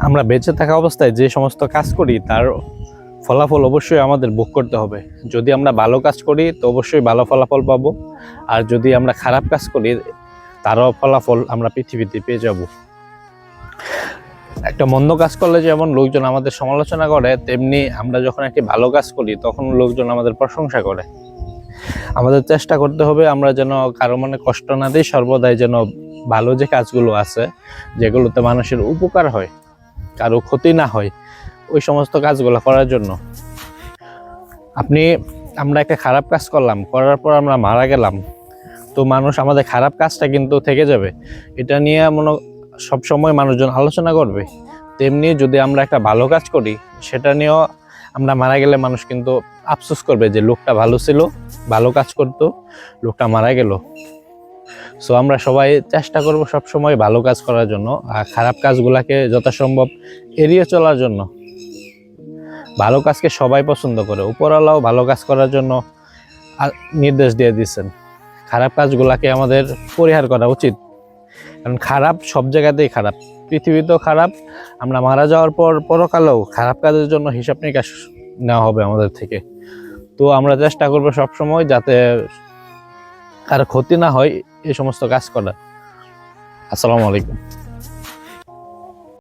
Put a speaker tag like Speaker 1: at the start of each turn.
Speaker 1: আমরা বেঁচে থাকা অবস্থায় যে সমস্ত কাজ করি তার ফলাফল অবশ্যই আমাদের ভোগ করতে হবে। যদি আমরা ভালো কাজ করি তো অবশ্যই ভালো ফলাফল পাবো, আর যদি আমরা খারাপ কাজ করি তারও ফলাফল আমরা পৃথিবীতে পেয়ে যাব। একটা মন্দ কাজ করলে যেমন লোকজন আমাদের সমালোচনা করে, তেমনি আমরা যখন একটি ভালো কাজ করি তখন লোকজন আমাদের প্রশংসা করে। আমাদের চেষ্টা করতে হবে আমরা যেন কারো মনে কষ্ট না দিই, সর্বদাই যেন ভালো যে কাজগুলো আছে যেগুলোতে মানুষের উপকার হয়, কারো ক্ষতি না হয়, ওই সমস্ত কাজগুলো করার জন্য। আমরা একটা খারাপ কাজ করলাম, করার পর আমরা মারা গেলাম, তো মানুষ আমাদের খারাপ কাজটা কিন্তু থেকে যাবে, এটা নিয়ে সবসময় মানুষজন আলোচনা করবে। তেমনি যদি আমরা একটা ভালো কাজ করি সেটা নিয়েও আমরা মারা গেলে মানুষ কিন্তু আফসোস করবে যে লোকটা ভালো ছিল, ভালো কাজ করতো, লোকটা মারা গেল। সো আমরা সবাই চেষ্টা করব সবসময় ভালো কাজ করার জন্য, আর খারাপ কাজগুলাকে যথাসম্ভব এড়িয়ে চলার জন্য। ভালো কাজকে সবাই পছন্দ করে, উপরওয়ালাও ভালো কাজ করার জন্য নির্দেশ দিয়ে দিচ্ছেন। খারাপ কাজগুলাকে আমাদের পরিহার করা উচিত, কারণ খারাপ সব জায়গাতেই খারাপ, পৃথিবীতেও খারাপ, আমরা মারা যাওয়ার পর পরকালেও খারাপ কাজের জন্য হিসাব নিকাশ নেওয়া হবে আমাদের থেকে। তো আমরা চেষ্টা করবো সবসময় যাতে কারো ক্ষতি না হয় এই সমস্ত কাজ করা। আসসালামু আলাইকুম।